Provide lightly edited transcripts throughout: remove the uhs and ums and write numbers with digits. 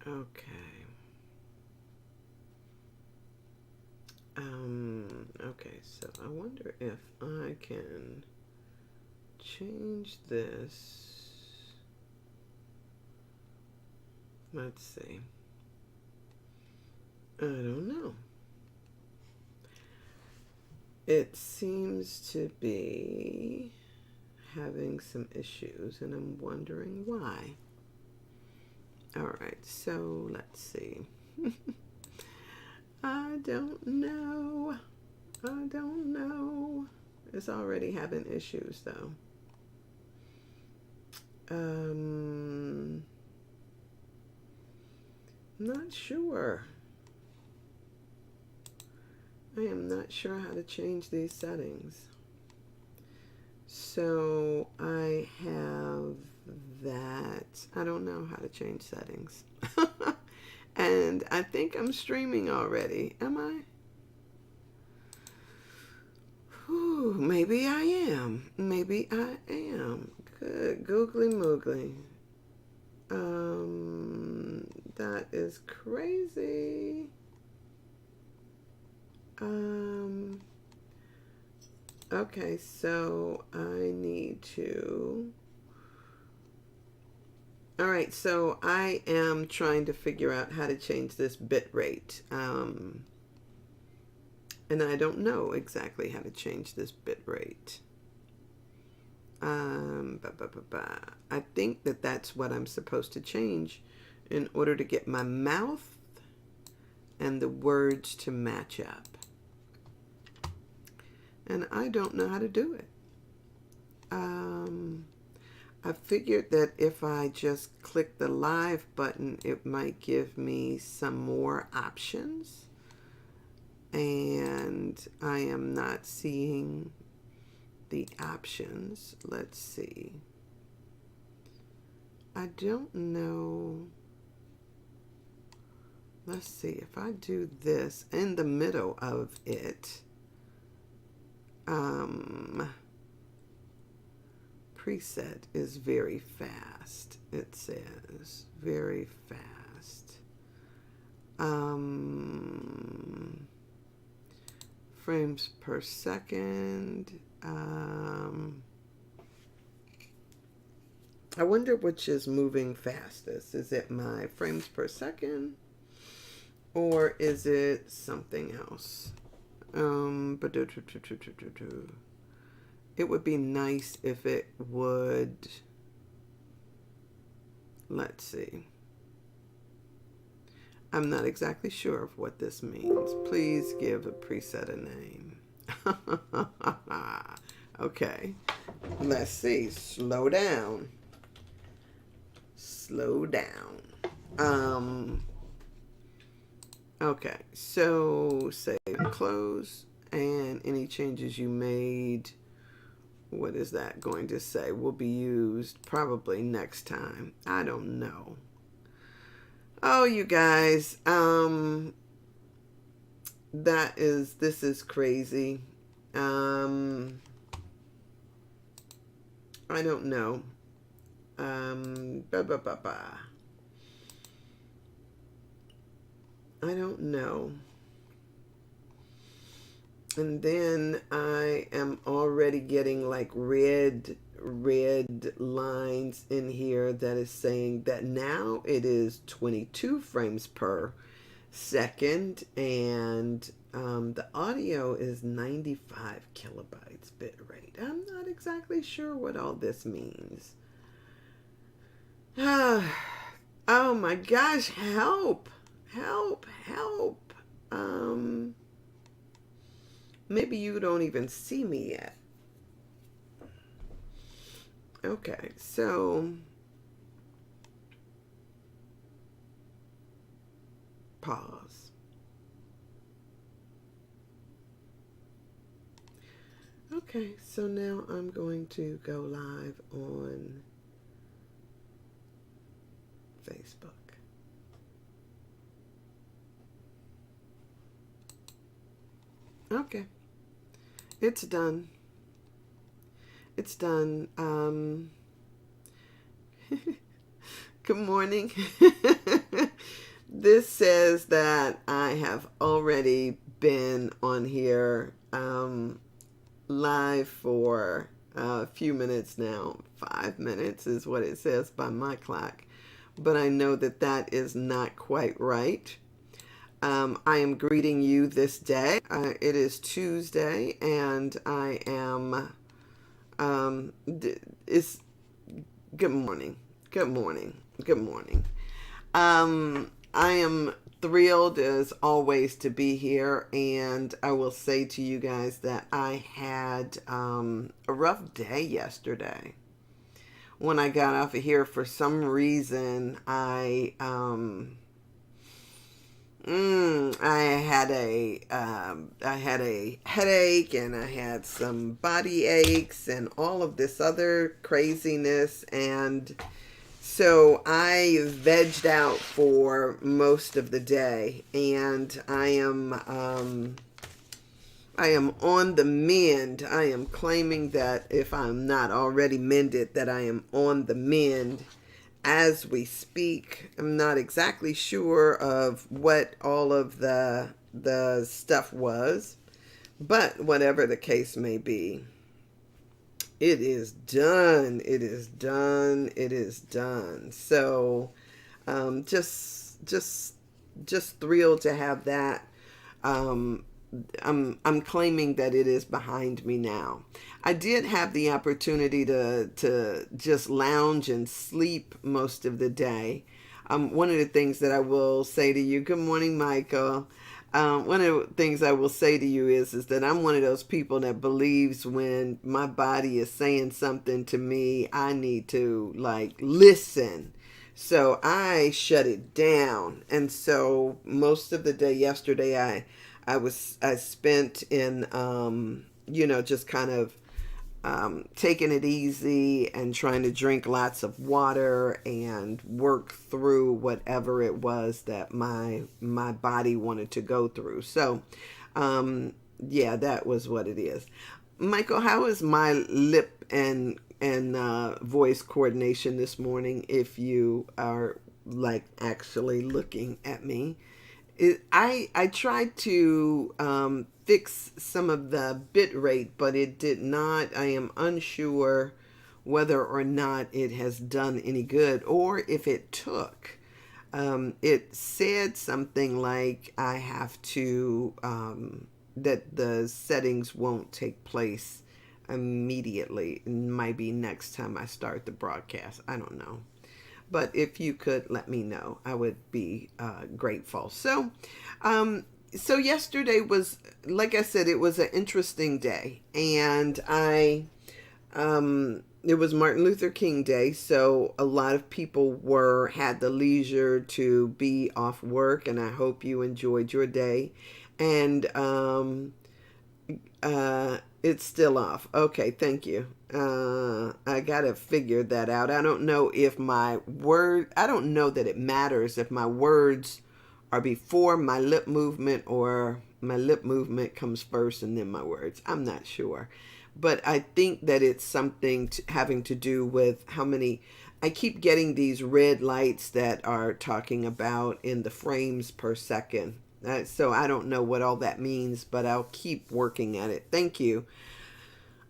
Okay. Okay, so I wonder if I can change this. Let's see. I don't know. It seems to be having some issues, and I'm wondering why. All right, so let's see. I don't know. I don't know. It's already having issues though. Not sure. I am not sure how to change these settings. So I have that. I don't know how to change settings. And I think I'm streaming already. Am I? Whew, maybe I am. Maybe I am. Good. Googly moogly. That is crazy. Okay, so I need to. All right, so I am trying to figure out how to change this bit rate. And I don't know exactly how to change this bit rate. I think that that's what I'm supposed to change in order to get my mouth and the words to match up. And I don't know how to do it. I figured that if I just click the live button, it might give me some more options. And I am not seeing the options. Let's see. I don't know. Let's see if I do this in the middle of it. Preset is very fast. It says very fast. Frames per second. I wonder which is moving fastest. Is it my frames per second? Or is it something else? It would be nice if it would. Let's see. I'm not exactly sure of what this means. Please give a preset a name. Okay. Let's see. Slow down. Slow down. Okay. So save and close. And any changes you made, what is that going to say? Will be used probably next time. I don't know. Oh, you guys, this is crazy. I don't know. I don't know. And then I am already getting like red lines in here that is saying that now it is 22 frames per second, and the audio is 95 kilobytes bit rate. I'm not exactly sure what all this means. Oh my gosh, help. Maybe you don't even see me yet. Okay, so pause. Okay, so now I'm going to go live on Facebook. Okay, it's done. It's done. Good morning. this says that I have already been on here live for a few minutes now. 5 minutes is what it says by my clock. But I know that that is not quite right. I am greeting you this day. It is Tuesday, and I am, it's good morning. Good morning. Good morning. I am thrilled as always to be here, and I will say to you guys that I had a rough day yesterday. When I got off of here, for some reason, I had a headache, and I had some body aches and all of this other craziness, and so I vegged out for most of the day, and I am on the mend. I am claiming that if I'm not already mended, that I am on the mend as we speak. I'm not exactly sure of what all of the stuff was, but whatever the case may be, it is done. It is done. It is done. So, just thrilled to have that. I'm claiming that it is behind me now. I did have the opportunity to just lounge and sleep most of the day. One of the things that I will say to you, good morning, Michael. One of the things I will say to you is that I'm one of those people that believes when my body is saying something to me, I need to listen. So I shut it down. And so most of the day yesterday, I spent in, just kind of taking it easy and trying to drink lots of water and work through whatever it was that my body wanted to go through. So, that was what it is. Michael, how is my lip and voice coordination this morning? If you are actually looking at me. I tried to fix some of the bit rate, but it did not. I am unsure whether or not it has done any good or if it took. It said something like I have to, that the settings won't take place immediately. It might be next time I start the broadcast. I don't know. But if you could let me know, I would be grateful. So yesterday was, like I said, it was an interesting day, and it was Martin Luther King Day, so a lot of people had the leisure to be off work, and I hope you enjoyed your day. And it's still off. Okay, thank you. I gotta figure that out. I don't know I don't know that it matters if my words are before my lip movement or my lip movement comes first and then my words. I'm not sure. But I think that it's something having to do with how many, I keep getting these red lights that are talking about in the frames per second. So I don't know what all that means, but I'll keep working at it. Thank you.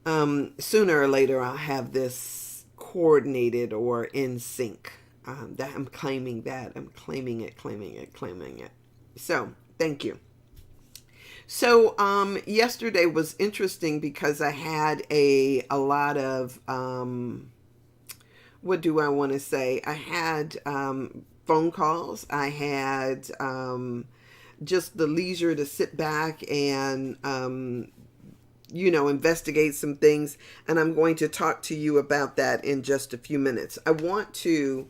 Sooner or later, I'll have this coordinated or in sync. That I'm claiming that. I'm claiming it. So thank you. So yesterday was interesting because I had a lot of, what do I want to say? I had phone calls. I had just the leisure to sit back and, investigate some things. And I'm going to talk to you about that in just a few minutes. I want to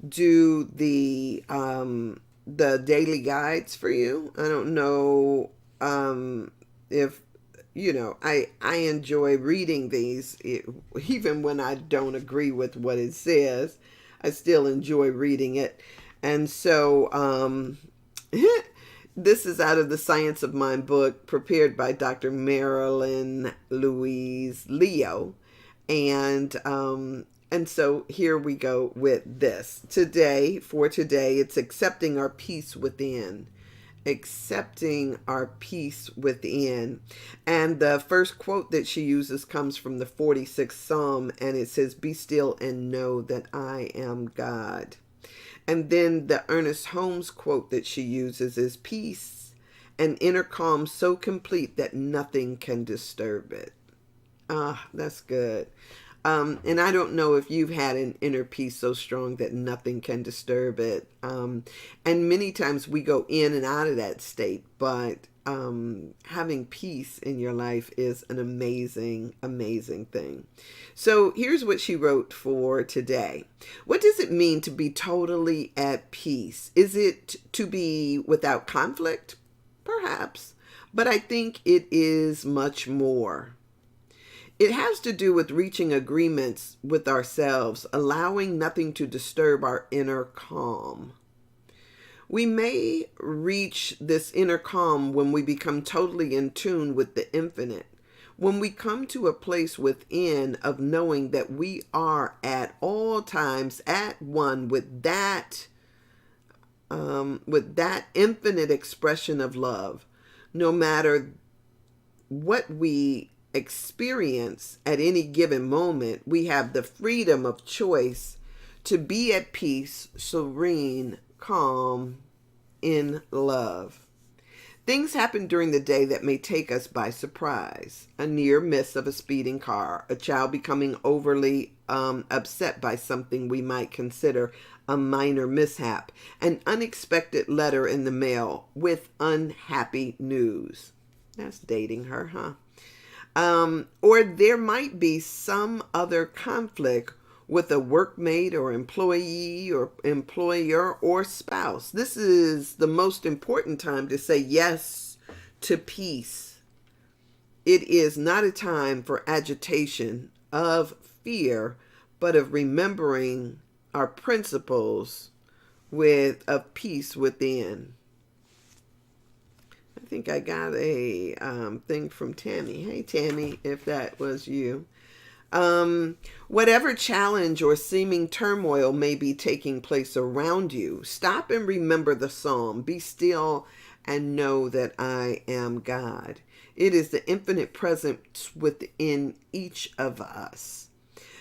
do the daily guides for you. I don't know if, I enjoy reading these. Even when I don't agree with what it says, I still enjoy reading it. And so, this is out of the Science of Mind book prepared by Dr. Marilyn Louise Leo. And And so here we go with this. For today, it's accepting our peace within. Accepting our peace within. And the first quote that she uses comes from the 46th Psalm, and it says, "Be still and know that I am God." And then the Ernest Holmes quote that she uses is, "Peace, an inner calm so complete that nothing can disturb it." Ah, that's good. And I don't know if you've had an inner peace so strong that nothing can disturb it. And many times we go in and out of that state, but having peace in your life is an amazing, amazing thing. So here's what she wrote for today. What does it mean to be totally at peace? Is it to be without conflict? Perhaps. But I think it is much more. It has to do with reaching agreements with ourselves, allowing nothing to disturb our inner calm. We may reach this inner calm when we become totally in tune with the infinite, when we come to a place within of knowing that we are at all times at one with that infinite expression of love. No matter what we experience at any given moment, we have the freedom of choice to be at peace, serene, calm, in love. Things happen during the day that may take us by surprise. A near miss of a speeding car, a child becoming overly upset by something we might consider a minor mishap, an unexpected letter in the mail with unhappy news. That's dating her, huh? Or there might be some other conflict with a workmate or employee or employer or spouse. This is the most important time to say yes to peace. It is not a time for agitation of fear, but of remembering our principles of peace within. I think I got a thing from Tammy. Hey, Tammy, if that was you. Whatever challenge or seeming turmoil may be taking place around you, stop and remember the psalm. Be still and know that I am God. It is the infinite presence within each of us.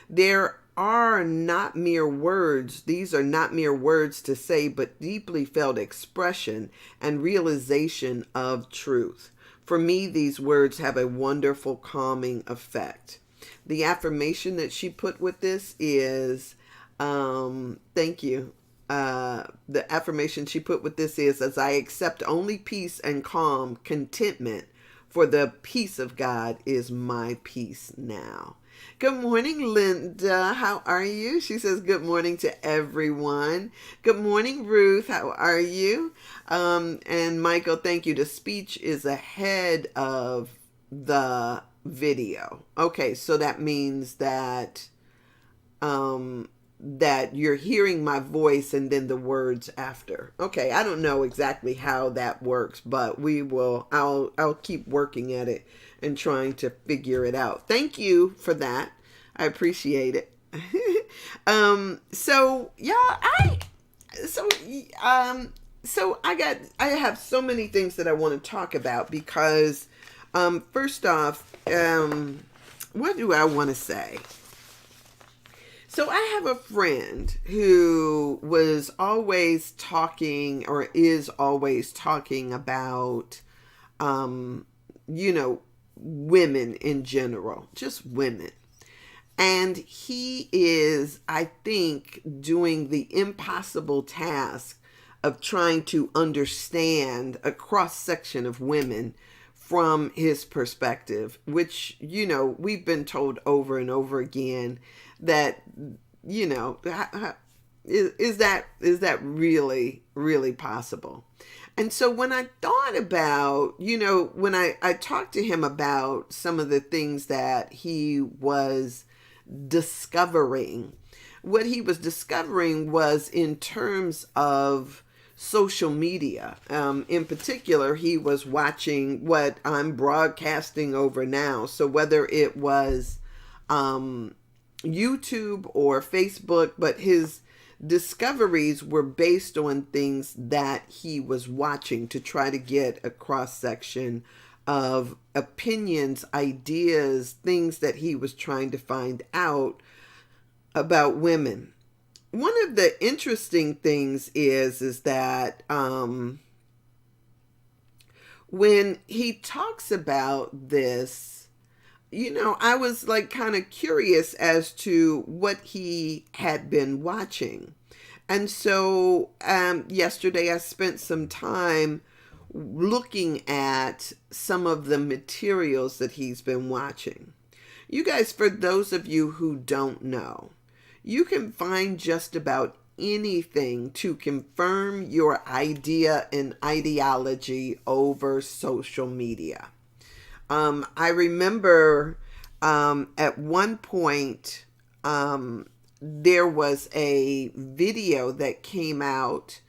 There are not mere words. These are not mere words to say, but deeply felt expression and realization of truth. For me, these words have a wonderful calming effect. The affirmation that she put with this is, thank you. The affirmation she put with this is, as I accept only peace and calm, contentment, for the peace of God is my peace now. Good morning, Linda. How are you? She says good morning to everyone. Good morning, Ruth. How are you? And Michael, thank you. The speech is ahead of the video. Okay, so that means that that you're hearing my voice and then the words after. Okay, I don't know exactly how that works, but I'll keep working at it and trying to figure it out. Thank you for that. I appreciate it. So I have so many things that I want to talk about because first off, what do I want to say? So I have a friend who was always talking or is always talking about, women in general, just women. And he is, I think, doing the impossible task of trying to understand a cross-section of women from his perspective, which, we've been told over and over again that, is that really, really possible? And so when I thought about, when I talked to him about some of the things that he was discovering, what he was discovering was in terms of social media. In particular, he was watching what I'm broadcasting over now. So whether it was YouTube or Facebook, but his discoveries were based on things that he was watching to try to get a cross section of opinions, ideas, things that he was trying to find out about women. One of the interesting things is that when he talks about this, I was like kind of curious as to what he had been watching. And so yesterday I spent some time looking at some of the materials that he's been watching. You guys, for those of you who don't know, you can find just about anything to confirm your idea and ideology over social media. I remember at one point there was a video that came out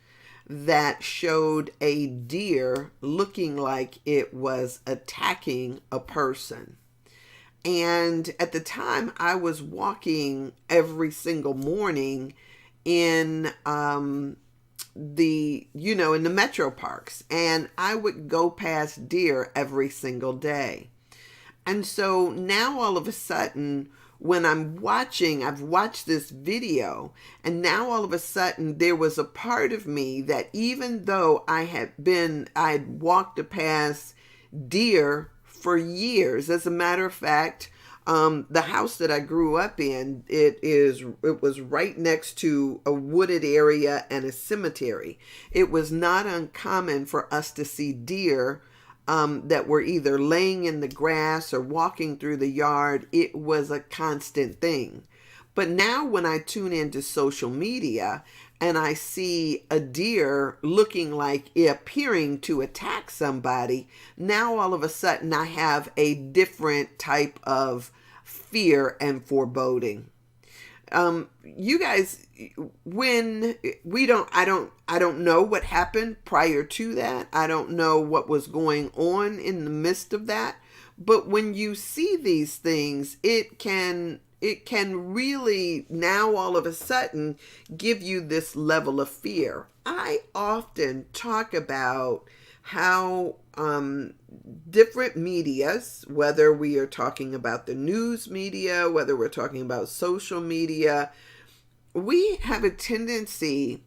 that showed a deer looking like it was attacking a person. And at the time, I was walking every single morning in in the metro parks, and I would go past deer every single day. And so now all of a sudden, when I've watched this video, and now all of a sudden there was a part of me that, even though I'd walked past deer for years. As a matter of fact, the house that I grew up in, it was right next to a wooded area and a cemetery. It was not uncommon for us to see deer that were either laying in the grass or walking through the yard. It was a constant thing. But now when I tune into social media and I see a deer looking like appearing to attack somebody, now all of a sudden I have a different type of fear and foreboding. You guys, when I don't know what happened prior to that. I don't know what was going on in the midst of that. But when you see these things, it can really now all of a sudden give you this level of fear. I often talk about how different medias, whether we are talking about the news media, whether we're talking about social media, we have a tendency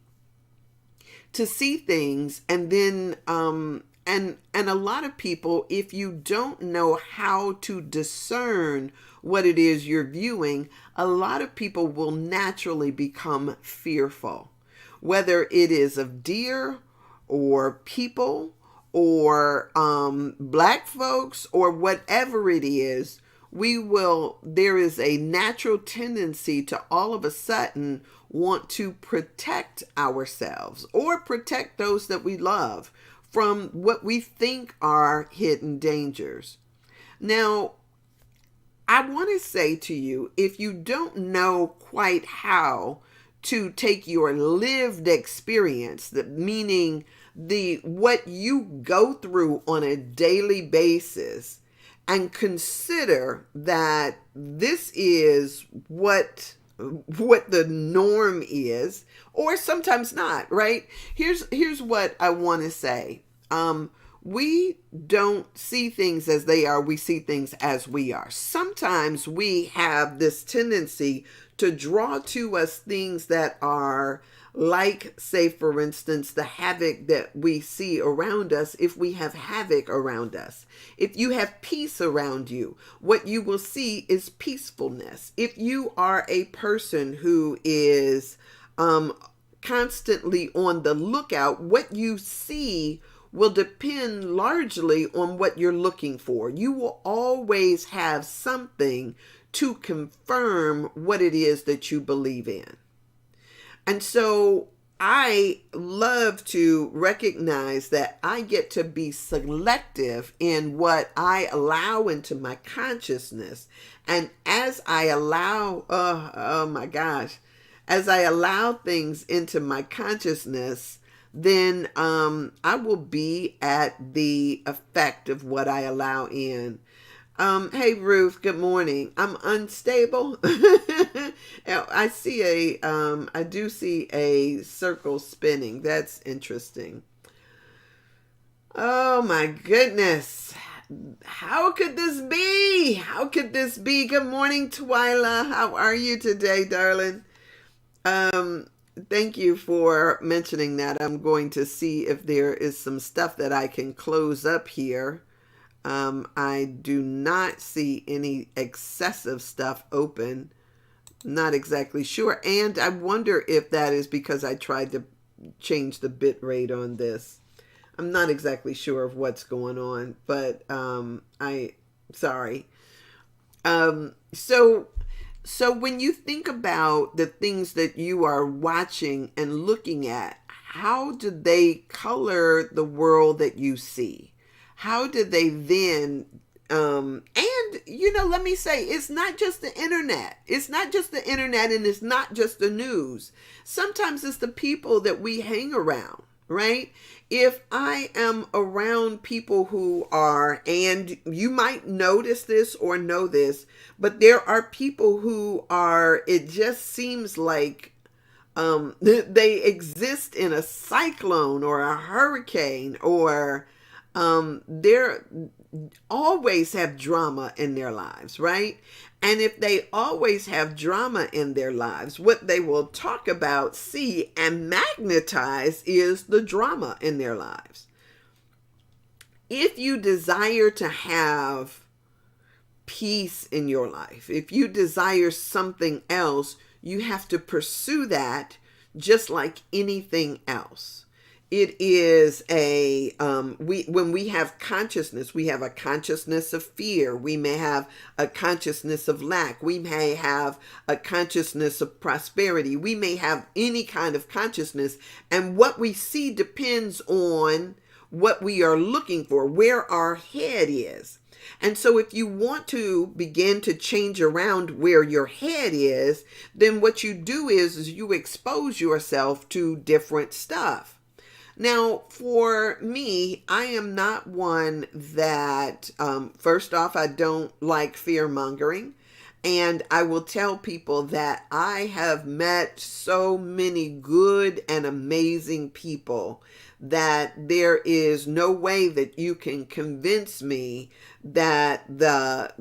to see things and then and a lot of people, if you don't know how to discern what it is you're viewing, a lot of people will naturally become fearful, whether it is of deer or people or black folks or whatever it is. There is a natural tendency to all of a sudden want to protect ourselves or protect those that we love from what we think are hidden dangers. Now, I want to say to you, if you don't know quite how to take your lived experience, meaning what you go through on a daily basis, and consider that this is what the norm is, or sometimes not, right? Here's what I want to say. We don't see things as they are. We see things as we are. Sometimes we have this tendency to draw to us things that are like, say, for instance, the havoc that we see around us. If we have havoc around us, if you have peace around you, what you will see is peacefulness. If you are a person who is constantly on the lookout, what you see will depend largely on what you're looking for. You will always have something to confirm what it is that you believe in. And so I love to recognize that I get to be selective in what I allow into my consciousness. And as I allow, as I allow things into my consciousness, then I will be at the effect of what I allow in. Hey Ruth, good morning. I'm unstable. I see I do see a circle spinning. That's interesting. Oh my goodness. How could this be? How could this be? Good morning, Twyla. How are you today, darling? Um, Thank you for mentioning that. I'm going to see if there is some stuff that I can close up here. I do not see any excessive stuff open. Not exactly sure. And I wonder if that is because I tried to change the bit rate on this. I'm not exactly sure of what's going on, but sorry. So when you think about the things that you are watching and looking at, how do they color the world that you see? How do they then and let me say, it's not just the internet. It's not just the internet, and it's not just the news. Sometimes it's the people that we hang around, right? If I am around people who are, and you might notice this or know this, but there are people who are, it just seems like they exist in a cyclone or a hurricane, or they're always have drama in their lives, right? And if they always have drama in their lives, what they will talk about, see, and magnetize is the drama in their lives. If you desire to have peace in your life, if you desire something else, you have to pursue that just like anything else. It is when we have consciousness, we have a consciousness of fear. We may have a consciousness of lack. We may have a consciousness of prosperity. We may have any kind of consciousness. And what we see depends on what we are looking for, where our head is. And so if you want to begin to change around where your head is, then what you do is you expose yourself to different stuff. Now, for me, I am not one that, first off, I don't like fear mongering. And I will tell people that I have met so many good and amazing people that there is no way that you can convince me that that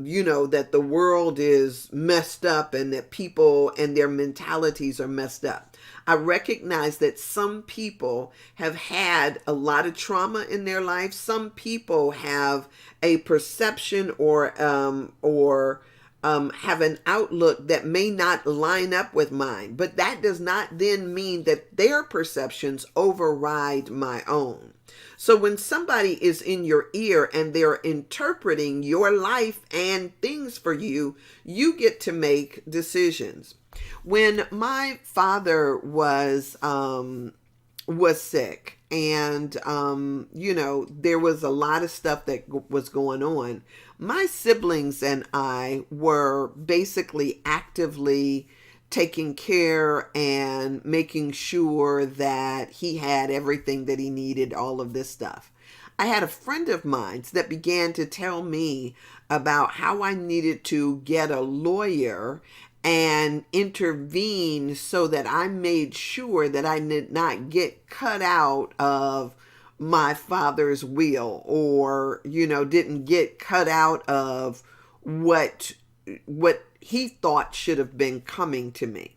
the world is messed up and that people and their mentalities are messed up. I recognize that some people have had a lot of trauma in their life. Some people have a perception or have an outlook that may not line up with mine, but that does not then mean that their perceptions override my own. So when somebody is in your ear and they're interpreting your life and things for you, you get to make decisions. When my father was sick, and there was a lot of stuff that was going on, my siblings and I were basically actively taking care and making sure that he had everything that he needed, all of this stuff. I had a friend of mine that began to tell me about how I needed to get a lawyer and intervene so that I made sure that I did not get cut out of my father's will, or didn't get cut out of what he thought should have been coming to me.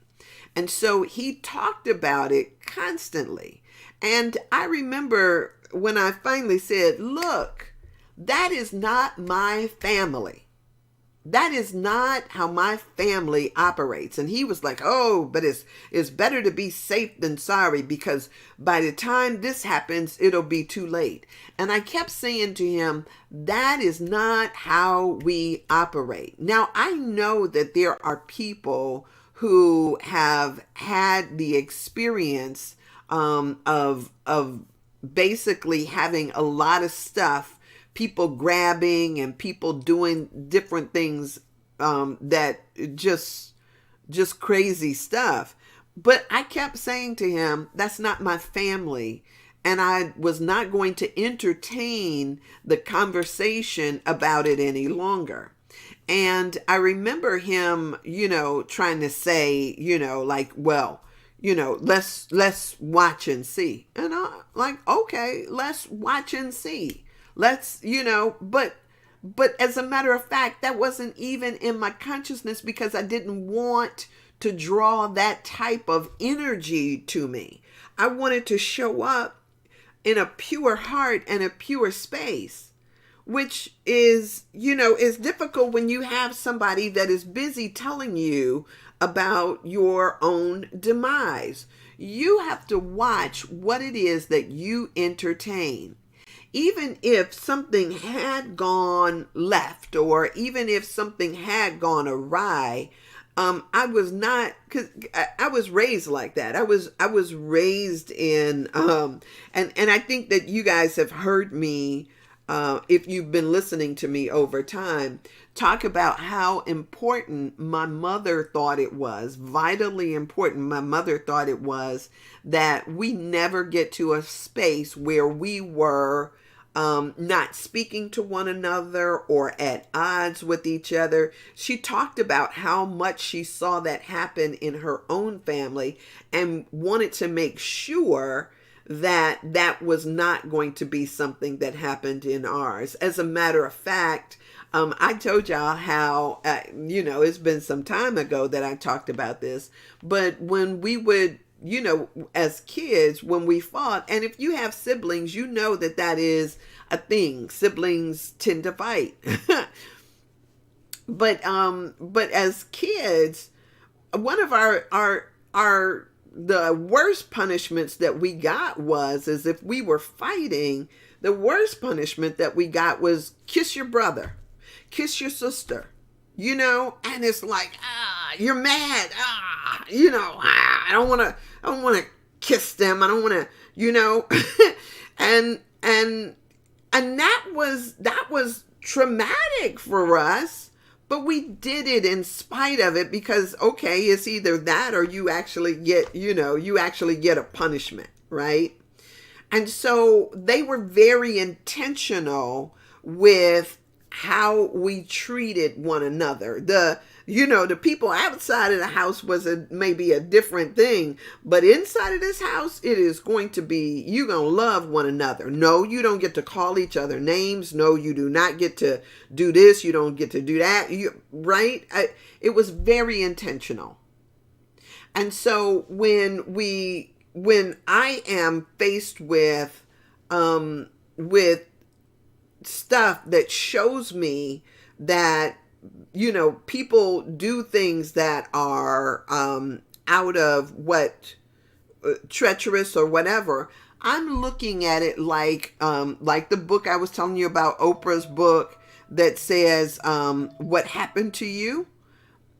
And so he talked about it constantly. And I remember when I finally said, look, that is not my family. That is not how my family operates. And he was like, oh, but it's better to be safe than sorry, because by the time this happens, it'll be too late. And I kept saying to him, that is not how we operate. Now, I know that there are people who have had the experience of basically having a lot of stuff, people grabbing and people doing different things that just crazy stuff. But I kept saying to him, that's not my family. and I was not going to entertain the conversation about it any longer. And I remember him, trying to say, like, well, let's watch and see. And I like, okay, let's watch and see. Let's, but as a matter of fact, that wasn't even in my consciousness because I didn't want to draw that type of energy to me. I wanted to show up in a pure heart and a pure space, which is, is difficult when you have somebody that is busy telling you about your own demise. You have to watch what it is that you entertain. Even if something had gone left, or even if something had gone awry, I was not, because I was raised like that. I was raised in, and I think that you guys have heard me, if you've been listening to me over time, talk about how important my mother thought it was, vitally important. My mother thought it was that we never get to a space where we were not speaking to one another or at odds with each other. She talked about how much she saw that happen in her own family and wanted to make sure that that was not going to be something that happened in ours. As a matter of fact, I told y'all how, it's been some time ago that I talked about this, but when we would, as kids, when we fought, and if you have siblings, that is a thing. Siblings tend to fight. But as kids, one of the worst punishments that we got is if we were fighting, the worst punishment that we got was kiss your brother, kiss your sister, and it's like, you're mad. I don't want to kiss them. I don't want to, and that was traumatic for us, but we did it in spite of it because, okay, it's either that or you actually get a punishment, right? And so they were very intentional with how we treated one another. The people outside of the house was maybe a different thing, but inside of this house, it is going to be, you're going to love one another. No, you don't get to call each other names. No, you do not get to do this. You don't get to do that. Right? It was very intentional. And so when I am faced with stuff that shows me that, people do things that are out of what treacherous or whatever, I'm looking at it like the book I was telling you about, Oprah's book that says, What Happened to You?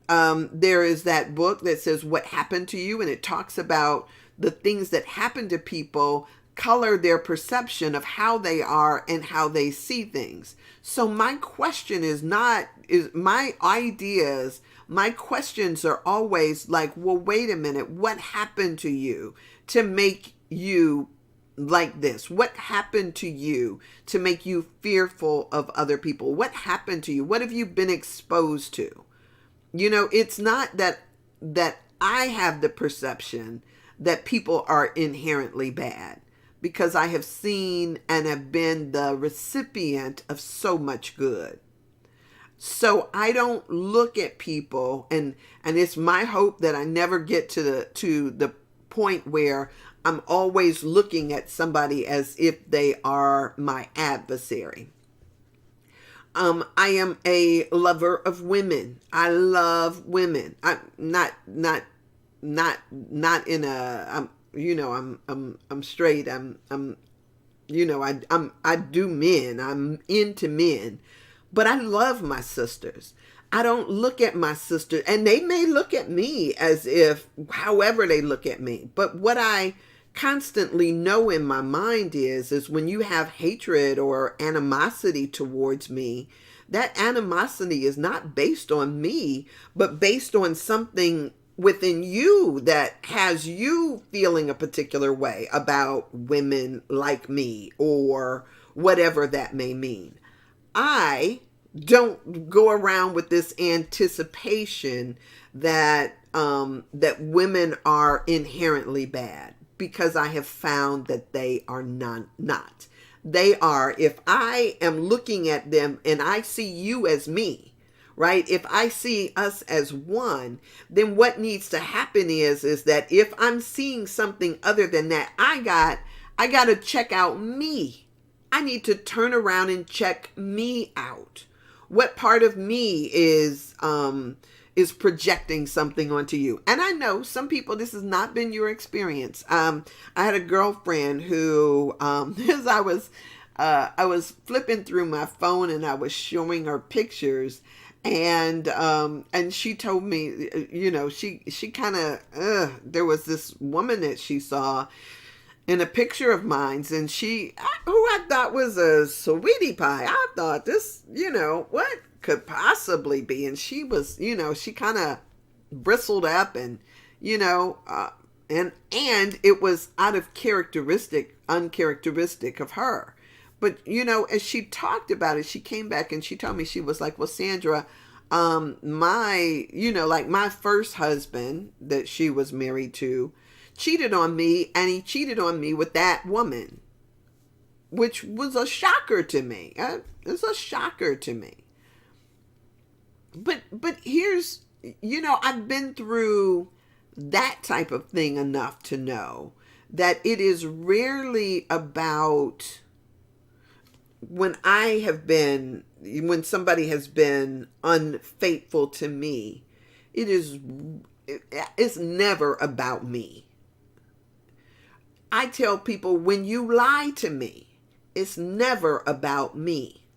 There is that book that says What Happened to You, and it talks about the things that happen to people color their perception of how they are and how they see things. So my question is my questions are always like, well, wait a minute, what happened to you to make you like this? What happened to you to make you fearful of other people? What happened to you? What have you been exposed to? It's not that I have the perception that people are inherently bad, because I have seen and have been the recipient of so much good. So I don't look at people, and it's my hope that I never get to the point where I'm always looking at somebody as if they are my adversary. I am a lover of women. I love women. I'm not in a, I'm straight. I do men. I'm into men, but I love my sisters. I don't look at my sister, and they may look at me as if, however they look at me. But what I constantly know in my mind is when you have hatred or animosity towards me, that animosity is not based on me, but based on something within you that has you feeling a particular way about women like me or whatever that may mean. I don't go around with this anticipation that that women are inherently bad, because I have found that they are not. They are, if I am looking at them and I see you as me, right? If I see us as one, then what needs to happen is that if I'm seeing something other than that, I got to check out me. I need to turn around and check me out. What part of me is projecting something onto you? And I know some people, this has not been your experience. I had a girlfriend who, as I was flipping through my phone and I was showing her pictures, and she told me, she kind of, there was this woman that she saw in a picture of mine, and who I thought was a sweetie pie. I thought this, what could possibly be? And she was, she kind of bristled up, and, and it was out of uncharacteristic of her. But, as she talked about it, she came back and she told me, she was like, well, Sandra, my first husband that she was married to cheated on me, and he cheated on me with that woman, which was a shocker to me. It's a shocker to me. But here's, I've been through that type of thing enough to know that it is rarely about when somebody has been unfaithful to me. It's never about me. I tell people, when you lie to me, it's never about me.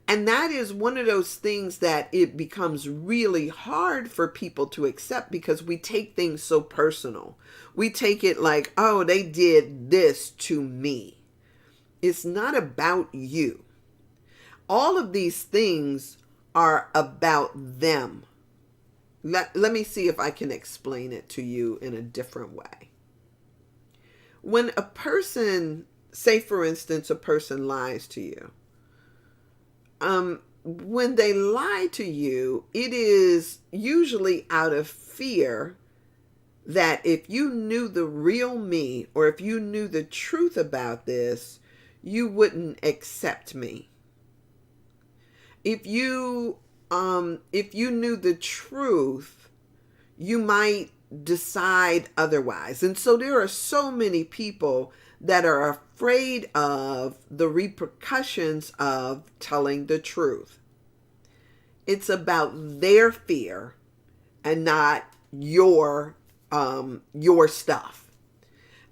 And that is one of those things that it becomes really hard for people to accept, because we take things so personal. We take it like, oh, they did this to me. It's not about you. All of these things are about them. Let me see if I can explain it to you in a different way. When a person, say for instance, a person lies to you, when they lie to you, it is usually out of fear that if you knew the real me, or if you knew the truth about this, you wouldn't accept me. If you knew the truth, you might decide otherwise. And so there are so many people that are afraid of the repercussions of telling the truth. It's about their fear and not your stuff.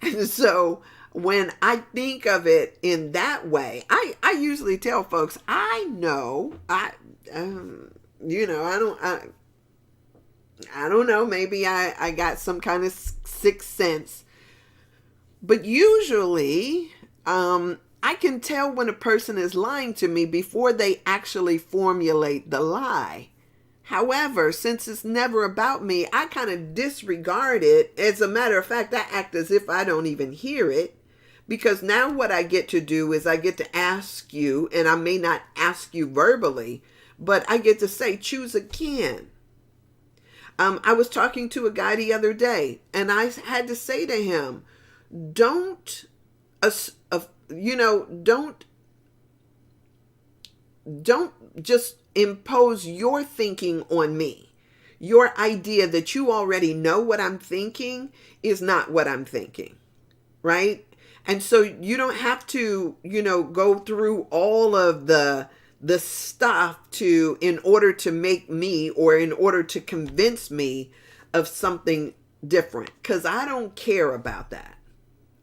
And so when I think of it in that way, I usually tell folks, I don't know, maybe I got some kind of sixth sense, but usually I can tell when a person is lying to me before they actually formulate the lie. However, since it's never about me, I kind of disregard it. As a matter of fact, I act as if I don't even hear it, because now what I get to do is I get to ask you, and I may not ask you verbally, but I get to say, choose again. I was talking to a guy the other day, and I had to say to him, don't just impose your thinking on me. Your idea that you already know what I'm thinking is not what I'm thinking, right? And so you don't have to, go through all of the stuff in order to make me, or in order to convince me of something different, because I don't care about that.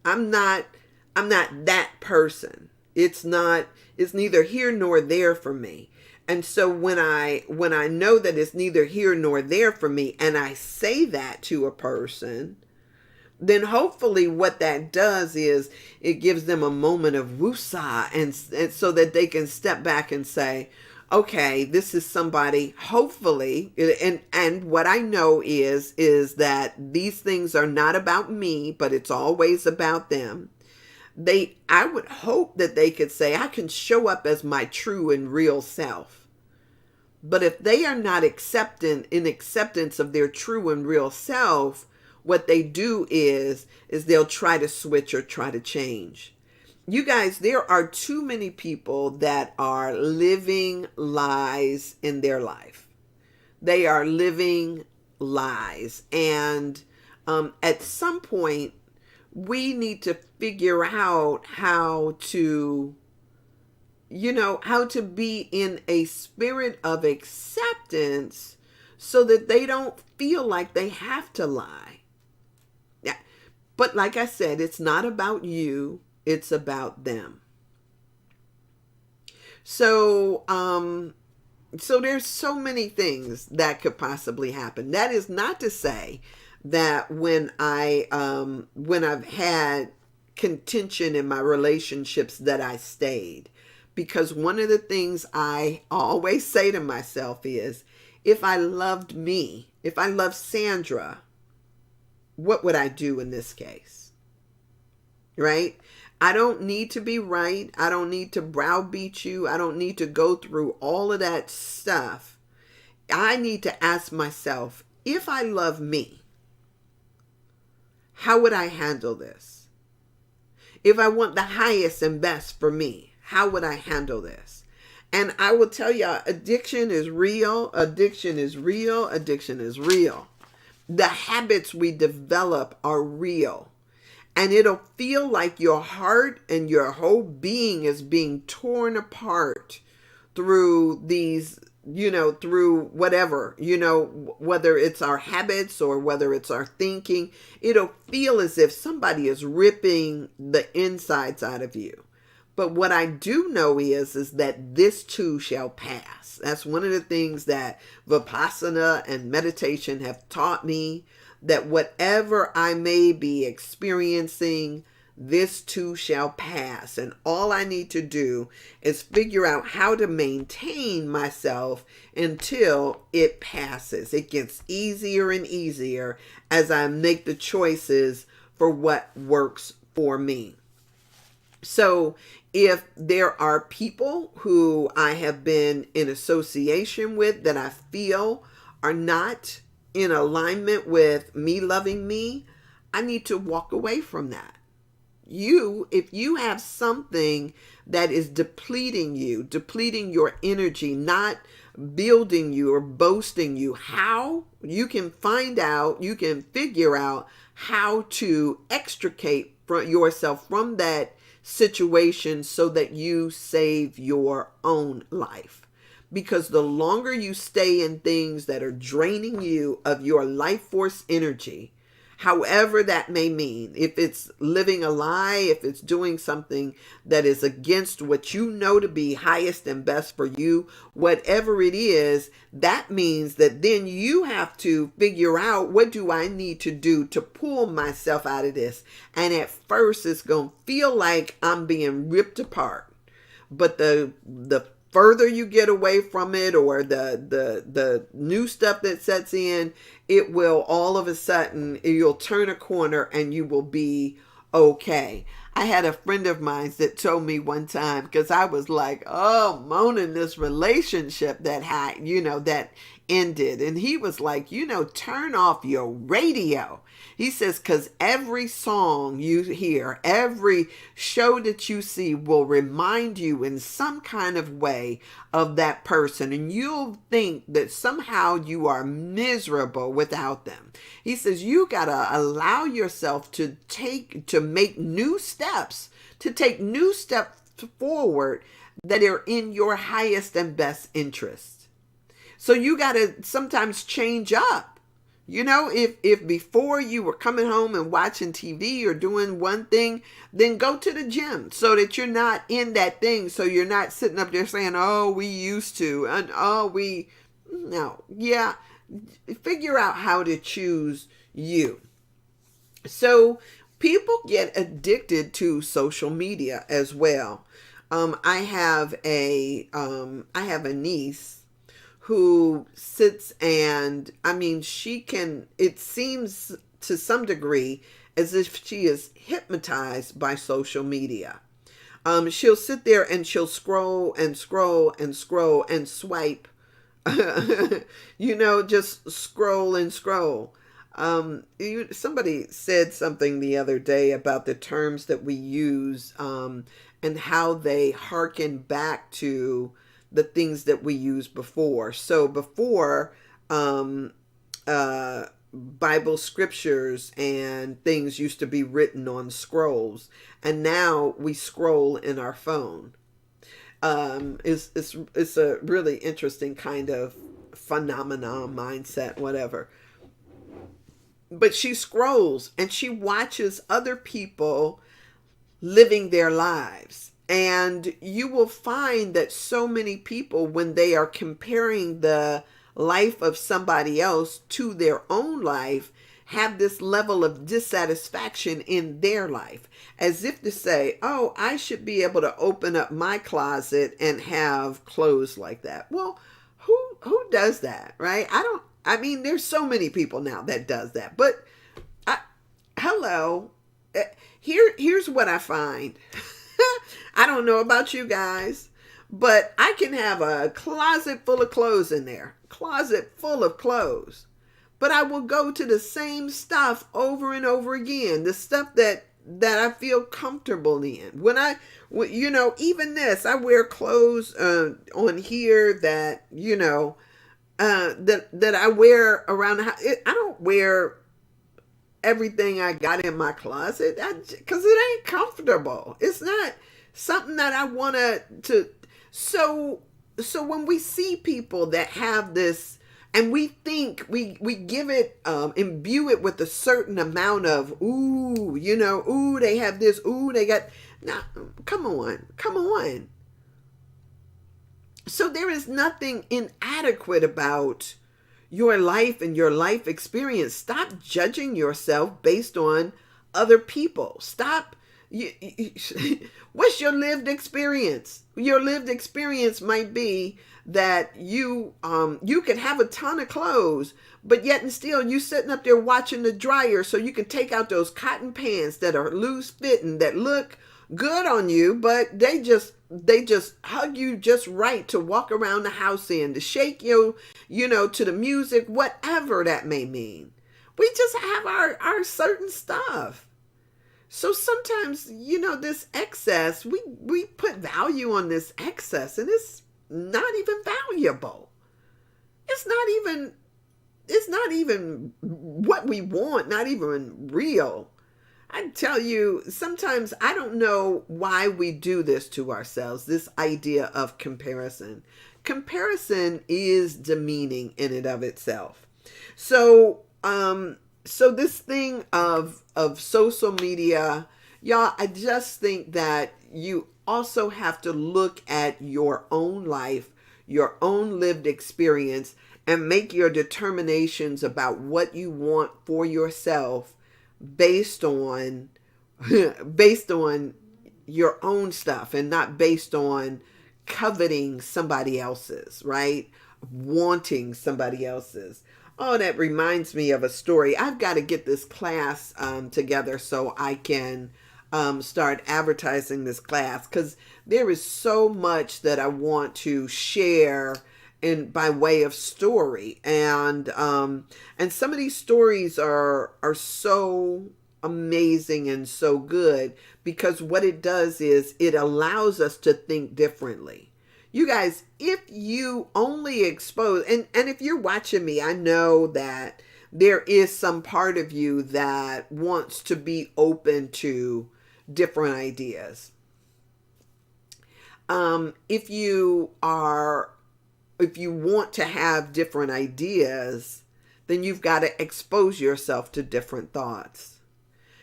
I'm not that person. It's neither here nor there for me. And so when I know that it's neither here nor there for me, and I say that to a person, then hopefully what that does is it gives them a moment of woosah, and so that they can step back and say, okay, this is somebody, hopefully, and what I know is that these things are not about me, but it's always about them. I would hope that they could say, I can show up as my true and real self. But if they are not in acceptance of their true and real self, what they do is they'll try to switch or try to change. You guys, there are too many people that are living lies in their life. They are living lies. And at some point, we need to figure out how to be in a spirit of acceptance so that they don't feel like they have to lie. Yeah. But like I said, it's not about you. It's about them. So there's so many things that could possibly happen. That is not to say that when I've had contention in my relationships that I stayed. Because one of the things I always say to myself is, if I loved me, if I loved Sandra, what would I do in this case? Right? I don't need to be right. I don't need to browbeat you. I don't need to go through all of that stuff. I need to ask myself, if I love me, how would I handle this? If I want the highest and best for me, how would I handle this? And I will tell you, addiction is real. Addiction is real. Addiction is real. The habits we develop are real. And it'll feel like your heart and your whole being is being torn apart through these, through whatever, whether it's our habits or whether it's our thinking. It'll feel as if somebody is ripping the insides out of you. But what I do know is that this too shall pass. That's one of the things that Vipassana and meditation have taught me, that whatever I may be experiencing, this too shall pass. And all I need to do is figure out how to maintain myself until it passes. It gets easier and easier as I make the choices for what works for me. So if there are people who I have been in association with that I feel are not in alignment with me loving me, I need to walk away from that. If you have something that is depleting your energy, not building you or boasting you, how you can figure out how to extricate yourself from that situation so that you save your own life. Because the longer you stay in things that are draining you of your life force energy, however that may mean, if it's living a lie, if it's doing something that is against what you know to be highest and best for you, whatever it is, that means that then you have to figure out, what do I need to do to pull myself out of this? And at first it's going to feel like I'm being ripped apart. But the further you get away from it, or the new stuff that sets in, it will all of a sudden, you'll turn a corner and you will be okay. I had a friend of mine that told me one time, because I was like, moaning this relationship that that ended. And he was like, turn off your radio. He says, because every song you hear, every show that you see will remind you in some kind of way of that person. And you'll think that somehow you are miserable without them. He says, you got to allow yourself to make new steps, to take new steps forward that are in your highest and best interest. So you got to sometimes change up. If before you were coming home and watching TV or doing one thing, then go to the gym so that you're not in that thing. So you're not sitting up there saying, we used to, and figure out how to choose you. So people get addicted to social media as well. I have a niece who sits, and I mean, she can, it seems to some degree as if she is hypnotized by social media. She'll sit there and she'll scroll and scroll and scroll and swipe, just scroll and scroll. Somebody said something the other day about the terms that we use, and how they harken back to the things that we used before. So before, Bible scriptures and things used to be written on scrolls, and now we scroll in our phone. It's a really interesting kind of phenomenon, mindset, whatever. But she scrolls and she watches other people living their lives. And you will find that so many people, when they are comparing the life of somebody else to their own life, have this level of dissatisfaction in their life, as if to say, oh, I should be able to open up my closet and have clothes like that. Well, who does that, right? I mean, there's so many people now that does that. But hello, here's what I find. I don't know about you guys, but I can have a closet full of clothes in there. Closet full of clothes. But I will go to the same stuff over and over again. The stuff that I feel comfortable in. Even this, I wear clothes on here that, that I wear around the house. I don't wear everything I got in my closet because it ain't comfortable. It's not something that I want to. So when we see people that have this, and we think we give it, imbue it with a certain amount of, they have this, they got, now, come on. So there is nothing inadequate about your life and your life experience. Stop judging yourself based on other people. Stop. What's your lived experience? Your lived experience might be that you can have a ton of clothes, but yet and still you sitting up there watching the dryer so you can take out those cotton pants that are loose fitting, that look good on you, but they just hug you just right to walk around the house in, to shake you, to the music, whatever that may mean. We just have our certain stuff. So sometimes, this excess, we put value on this excess, and it's not even valuable. It's not even what we want, not even real. I tell you, sometimes I don't know why we do this to ourselves, this idea of comparison. Comparison is demeaning in and of itself. So this thing of social media, y'all, I just think that you also have to look at your own life, your own lived experience, and make your determinations about what you want for yourself based on your own stuff, and not based on coveting somebody else's, right? Wanting somebody else's. Oh, that reminds me of a story. I've got to get this class together so I can start advertising this class, because there is so much that I want to share by way of story, and some of these stories are so amazing and so good, because what it does is it allows us to think differently. You guys, if you only expose, and if you're watching me, I know that there is some part of you that wants to be open to different ideas. If you want to have different ideas, then you've got to expose yourself to different thoughts.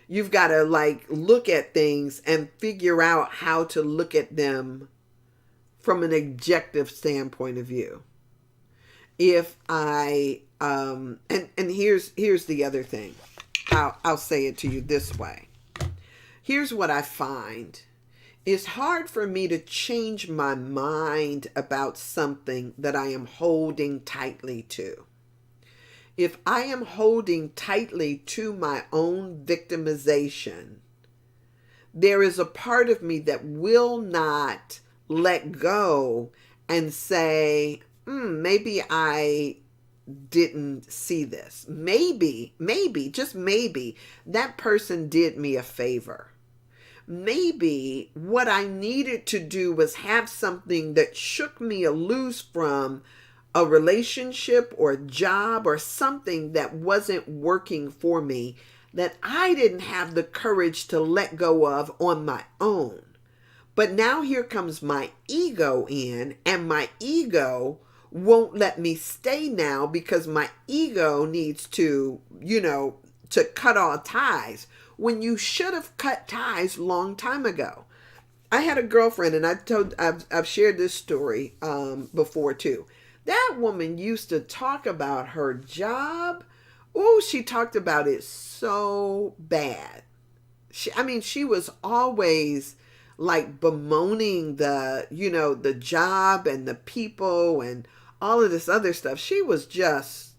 You've got to look at things and figure out how to look at them from an objective standpoint of view. If I, and here's the other thing. I'll say it to you this way. Here's what I find It's hard for me to change my mind about something that I am holding tightly to. If I am holding tightly to my own victimization, there is a part of me that will not let go and say, maybe I didn't see this. Maybe, just maybe, that person did me a favor. Maybe what I needed to do was have something that shook me loose from a relationship or a job or something that wasn't working for me, that I didn't have the courage to let go of on my own. But now here comes my ego in, and my ego won't let me stay now because my ego needs to, to cut all ties, when you should have cut ties long time ago. I had a girlfriend, and I've shared this story before too. That woman used to talk about her job. Oh, she talked about it so bad. She was always like bemoaning the job and the people and all of this other stuff. She was just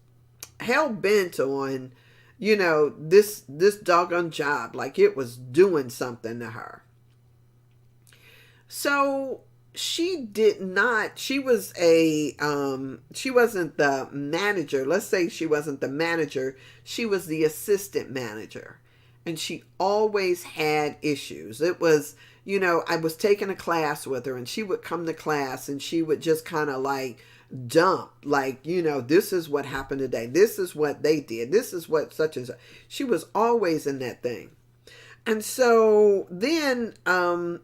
hell bent on, this doggone job, like it was doing something to her. So she wasn't the manager. Let's say she wasn't the manager. She was the assistant manager. And she always had issues. It was, I was taking a class with her, and she would come to class and she would just kind of like dump, like, this is what happened today. This is what they did. This is what such as. She was always in that thing. And so then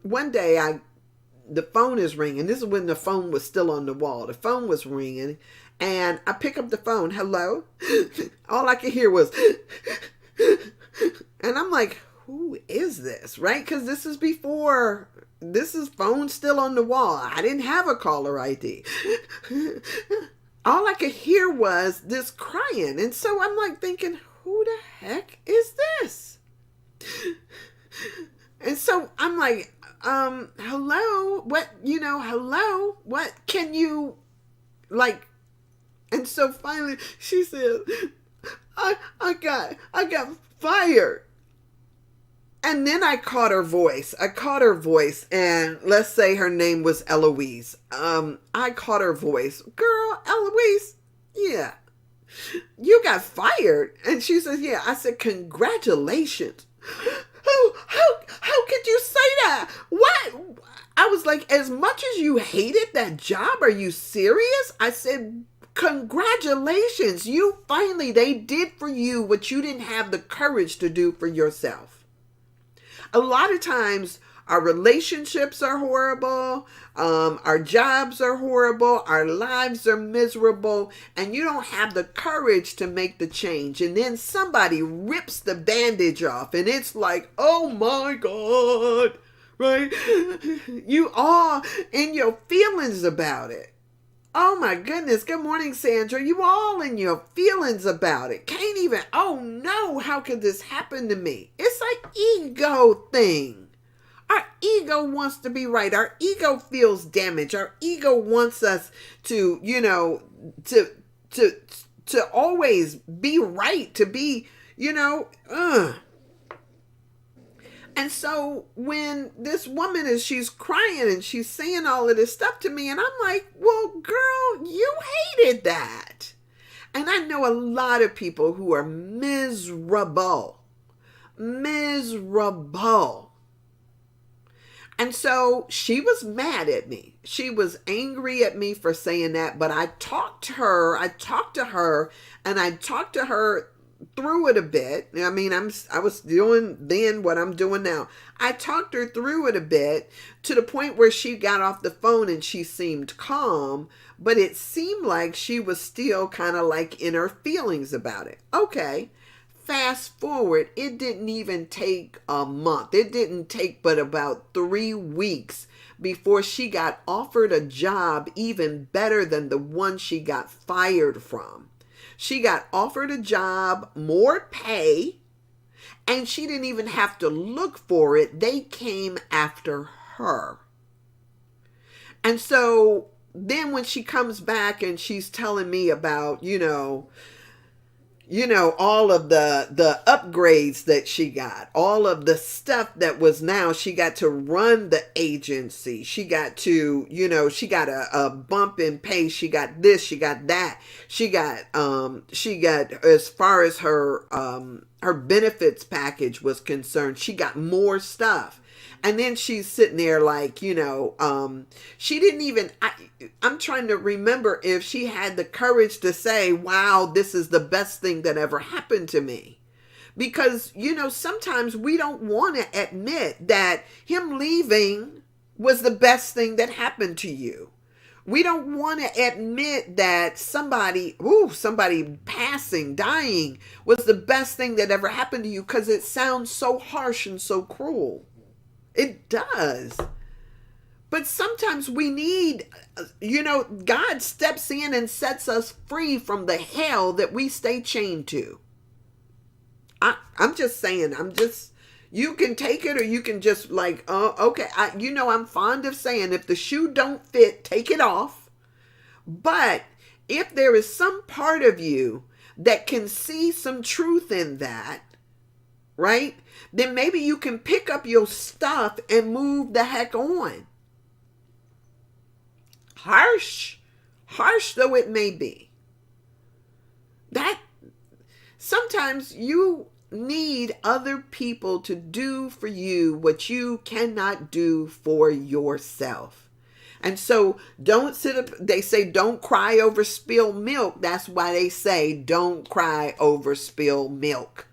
one day the phone is ringing. This is when the phone was still on the wall. The phone was ringing, and I pick up the phone. Hello? All I could hear was, and I'm like, who is this? Right? Because this is phone still on the wall. I didn't have a caller ID. All I could hear was this crying. And so I'm like thinking, who the heck is this? And so I'm like, hello, what, hello, what can you, like, and so finally she said, I got fired. And then I caught her voice, and let's say her name was Eloise. I caught her voice. Girl, Eloise, yeah, you got fired. And she says, yeah. I said, congratulations. How could you say that? What? I was like, as much as you hated that job, are you serious? I said, congratulations. They did for you what you didn't have the courage to do for yourself. A lot of times our relationships are horrible. Our jobs are horrible. Our lives are miserable. And you don't have the courage to make the change. And then somebody rips the bandage off. And it's like, oh my God. Right? You all in your feelings about it. Oh my goodness. Good morning, Sandra. You all in your feelings about it. Can't even, oh no, how could this happen to me? It's an ego thing. Our ego wants to be right. Our ego feels damaged. Our ego wants us to, to always be right, to be, And so when this woman she's crying and she's saying all of this stuff to me, and I'm like, well, girl, you hated that. And I know a lot of people who are miserable. And so she was mad at me. She was angry at me for saying that, but I talked to her through it a bit. I was doing then what I'm doing now. I talked her through it a bit to the point where she got off the phone and she seemed calm, but it seemed like she was still kind of like in her feelings about it. Okay. Fast forward, it didn't even take a month. It didn't take but about 3 weeks before she got offered a job even better than the one she got fired from. She got offered a job, more pay, and she didn't even have to look for it. They came after her. And so then when she comes back and she's telling me about, all of the upgrades that she got, all of the stuff that was, now she got to run the agency. She got to, she got a bump in pay. She got this, she got that. She got, as far as her benefits package was concerned, she got more stuff. And then she's sitting there like, she didn't even, I'm trying to remember if she had the courage to say, wow, this is the best thing that ever happened to me. Because, sometimes we don't want to admit that him leaving was the best thing that happened to you. We don't want to admit that somebody passing, dying was the best thing that ever happened to you, because it sounds so harsh and so cruel. It does. But sometimes we need, God steps in and sets us free from the hell that we stay chained to. I'm just saying, you can take it or you can just like, oh, okay. I'm fond of saying, if the shoe don't fit, take it off. But if there is some part of you that can see some truth in that, right? Then maybe you can pick up your stuff and move the heck on. Harsh though it may be. That sometimes you need other people to do for you what you cannot do for yourself. And so don't sit up, they say don't cry over spilled milk. That's why they say don't cry over spilled milk.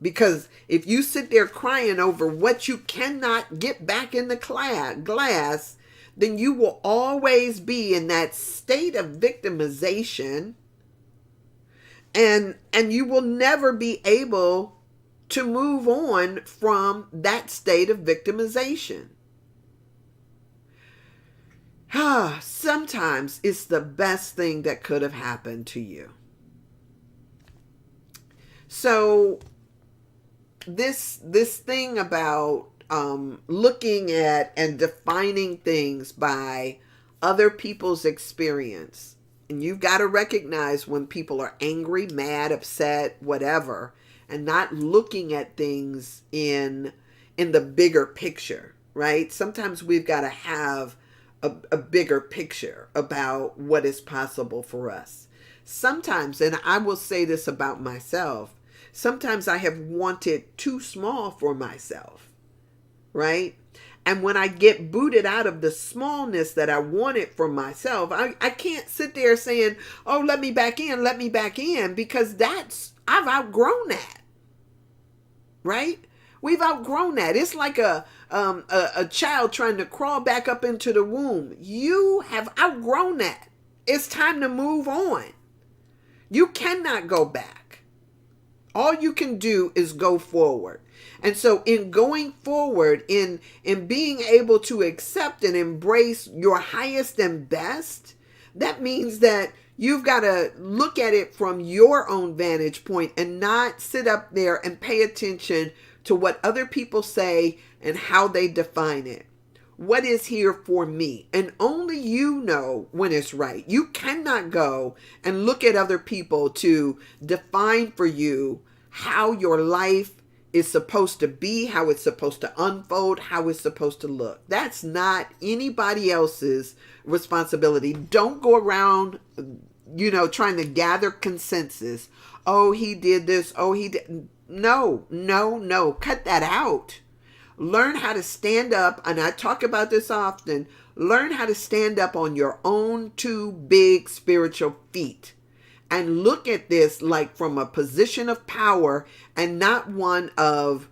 Because if you sit there crying over what you cannot get back in the glass, then you will always be in that state of victimization, and you will never be able to move on from that state of victimization. Sometimes it's the best thing that could have happened to you. So this thing about looking at and defining things by other people's experience, and you've got to recognize when people are angry, mad, upset, whatever, and not looking at things in the bigger picture, right? Sometimes we've got to have a bigger picture about what is possible for us. Sometimes, and I will say this about myself, sometimes I have wanted too small for myself, right? And when I get booted out of the smallness that I wanted for myself, I can't sit there saying, oh, let me back in, because I've outgrown that, right? We've outgrown that. It's like a child trying to crawl back up into the womb. You have outgrown that. It's time to move on. You cannot go back. All you can do is go forward. And so in going forward, in being able to accept and embrace your highest and best, that means that you've got to look at it from your own vantage point and not sit up there and pay attention to what other people say and how they define it. What is here for me? And only you know when it's right. You cannot go and look at other people to define for you how your life is supposed to be, how it's supposed to unfold, how it's supposed to look. That's not anybody else's responsibility. Don't go around, trying to gather consensus. Oh, he did this. Oh, he did. No. Cut that out. Learn how to stand up. And I talk about this often. Learn how to stand up on your own two big spiritual feet. And look at this like from a position of power and not one of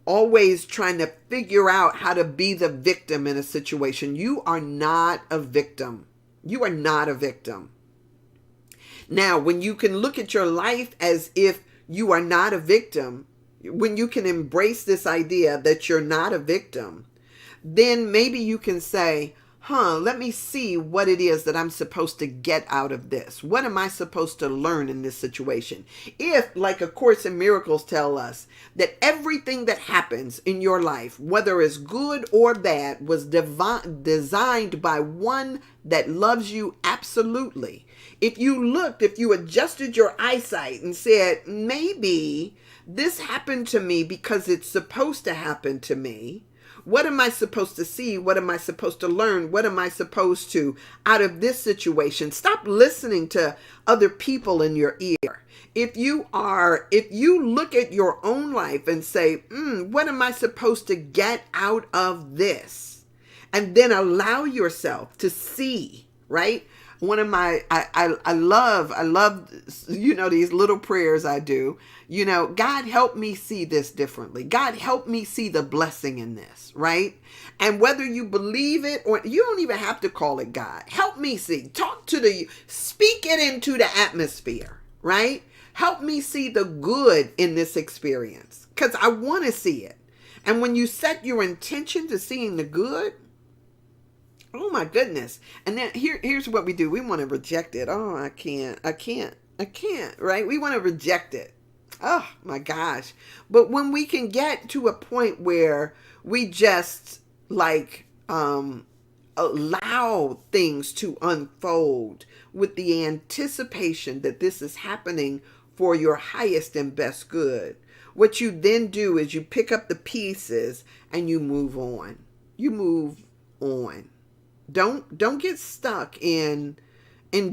always trying to figure out how to be the victim in a situation. You are not a victim. You are not a victim. Now, when you can look at your life as if you are not a victim, when you can embrace this idea that you're not a victim, then maybe you can say, let me see what it is that I'm supposed to get out of this. What am I supposed to learn in this situation? If, like A Course in Miracles tell us, that everything that happens in your life, whether it's good or bad, was designed by one that loves you absolutely. If you adjusted your eyesight and said, maybe this happened to me because it's supposed to happen to me, what am I supposed to see? What am I supposed to learn? What am I supposed to out of this situation? Stop listening to other people in your ear. If you look at your own life and say, what am I supposed to get out of this? And then allow yourself to see, right? One of my, I love, these little prayers I do. God, help me see this differently. God, help me see the blessing in this, right? And whether you believe it or you don't even have to call it God. Help me see. Speak it into the atmosphere, right? Help me see the good in this experience because I want to see it. And when you set your intention to seeing the good, oh my goodness. And then here's what we do. We want to reject it. Oh, I can't, right? We want to reject it. Oh my gosh. But when we can get to a point where we just allow things to unfold with the anticipation that this is happening for your highest and best good, what you then do is you pick up the pieces and you move on. You move on. Don't get stuck in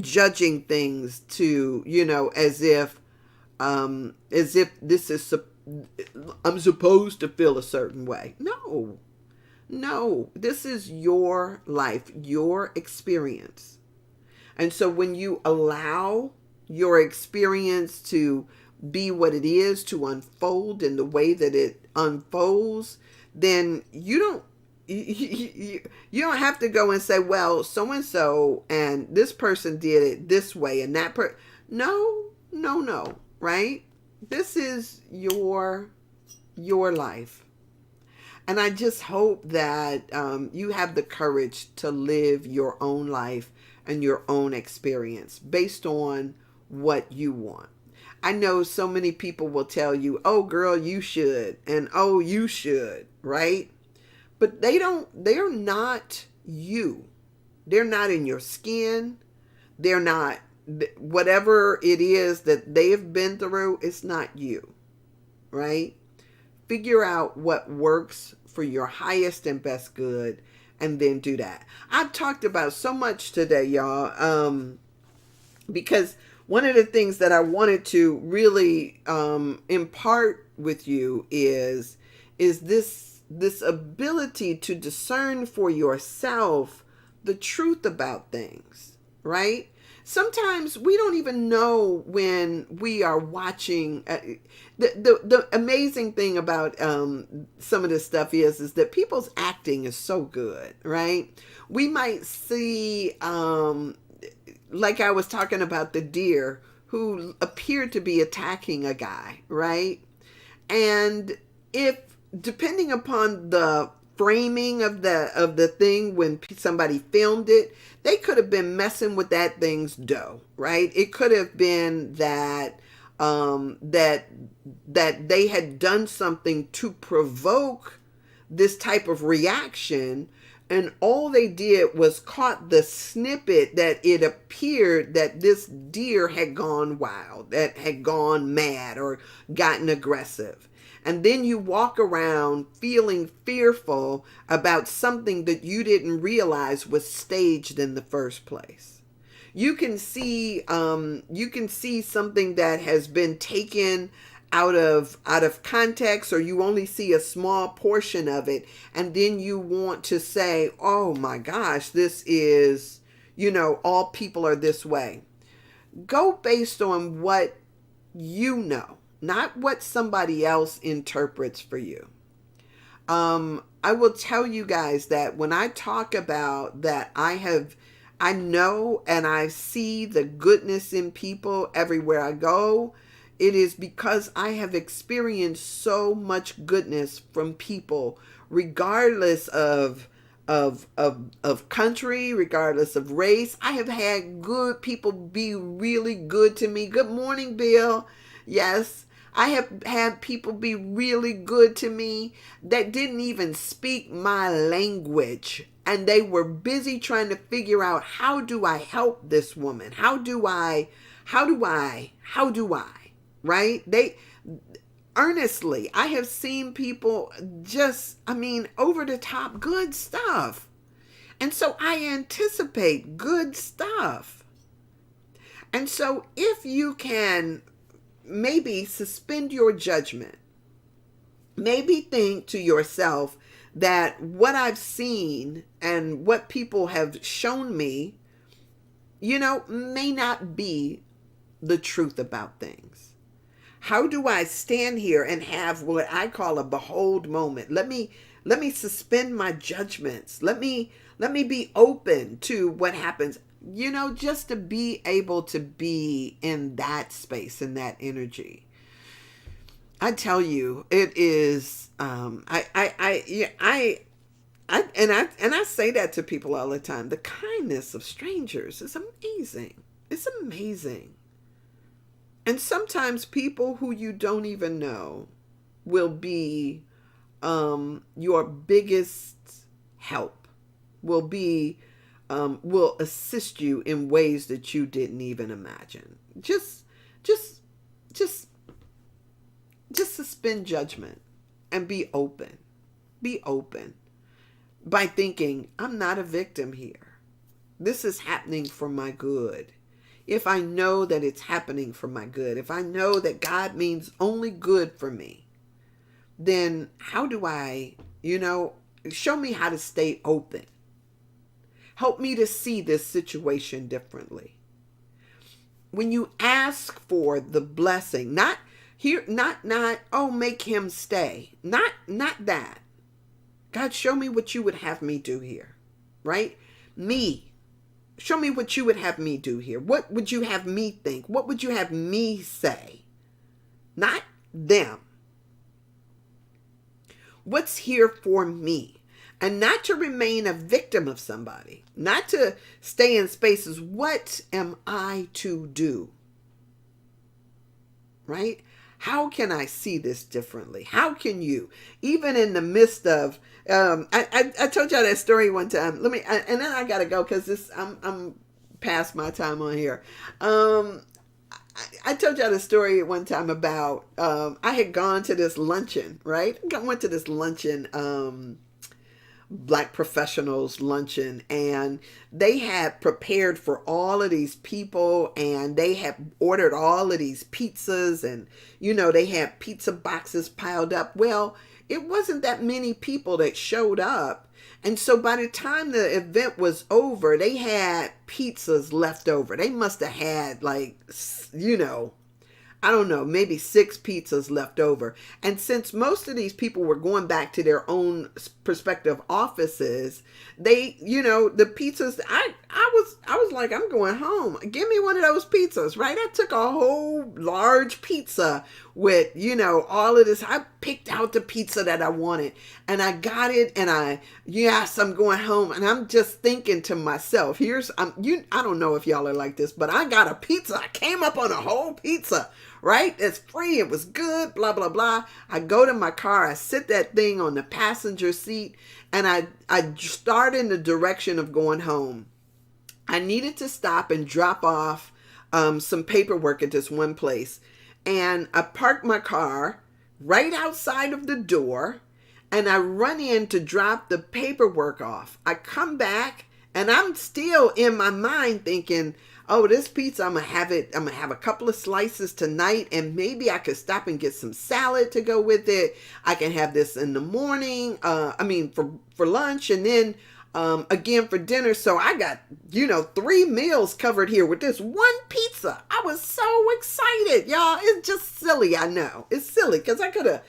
judging things to, as if this is, I'm supposed to feel a certain way. No, this is your life, your experience. And so when you allow your experience to be what it is, to unfold in the way that it unfolds, then you don't have to go and say, well, so-and-so and this person did it this way and that no, right? This is your life. And I just hope that you have the courage to live your own life and your own experience based on what you want. I know so many people will tell you, oh girl, you should, and oh, you should, right? But they're not you. They're not in your skin. They're not, whatever it is that they've been through, it's not you, right? Figure out what works for your highest and best good and then do that. I've talked about so much today, y'all, because one of the things that I wanted to really impart with you is this ability to discern for yourself the truth about things, right? Sometimes we don't even know when we are watching. The amazing thing about some of this stuff is that people's acting is so good, right? We might see, like I was talking about the deer who appeared to be attacking a guy, right? And if, depending upon the framing of the thing when somebody filmed it, they could have been messing with that thing's dough, right? It could have been that that they had done something to provoke this type of reaction, and all they did was caught the snippet that it appeared that this deer had gone wild, that had gone mad or gotten aggressive. And then you walk around feeling fearful about something that you didn't realize was staged in the first place. You can see something that has been taken out of context, or you only see a small portion of it, and then you want to say, oh my gosh, this is, all people are this way. Go based on what you know, not what somebody else interprets for you. I will tell you guys that when I talk about that, I know and I see the goodness in people everywhere I go. It is because I have experienced so much goodness from people, regardless of of country, regardless of race. I have had good people be really good to me. Good morning, Bill. Yes. I have had people be really good to me that didn't even speak my language. And they were busy trying to figure out, how do I help this woman? How do I, right? Earnestly, I have seen people just, over the top good stuff. And so I anticipate good stuff. And so if you can maybe suspend your judgment, maybe think to yourself that what I've seen and what people have shown me, may not be the truth about things. How do I stand here and have what I call a behold moment? Let me suspend my judgments. Let me be open to what happens, just to be able to be in that space, in that energy. I tell you, it is, I say that to people all the time. The kindness of strangers is amazing. It's amazing. And sometimes people who you don't even know will be your biggest help, will assist you in ways that you didn't even imagine. Just suspend judgment and be open. Be open by thinking, I'm not a victim here. This is happening for my good. If I know that it's happening for my good, if I know that God means only good for me, then how do I, show me how to stay open. Help me to see this situation differently. When you ask for the blessing, not here, not, oh, make him stay. Not that. God, show me what you would have me do here, right? Show me what you would have me do here. What would you have me think? What would you have me say? Not them. What's here for me? And not to remain a victim of somebody. Not to stay in spaces. What am I to do? Right? How can I see this differently? How can you, even in the midst of, I told y'all that story one time. And then I gotta go because I'm past my time on here. I told y'all the story one time about, I had gone to this luncheon, right? I went to this luncheon, Black professionals luncheon, and they had prepared for all of these people, and they had ordered all of these pizzas, and they had pizza boxes piled up. Well, it wasn't that many people that showed up, and so by the time the event was over, they had pizzas left over. They must have had I don't know, maybe 6 pizzas left over. And since most of these people were going back to their own prospective offices, they, the pizzas, I was like, I'm going home. Give me one of those pizzas, right? I took a whole large pizza with, all of this. I picked out the pizza that I wanted and I got it. And I'm going home, and I'm just thinking to myself, I don't know if y'all are like this, but I got a pizza. I came up on a whole pizza. Right? It's free. It was good. Blah, blah, blah. I go to my car. I sit that thing on the passenger seat, and I start in the direction of going home. I needed to stop and drop off some paperwork at this one place. And I parked my car right outside of the door, and I run in to drop the paperwork off. I come back, and I'm still in my mind thinking, oh, this pizza, I'm going to have a couple of slices tonight, and maybe I could stop and get some salad to go with it. I can have this in the morning, for lunch, and then again for dinner. So I got, 3 meals covered here with this one pizza. I was so excited, y'all. It's just silly, I know. It's silly because I could have,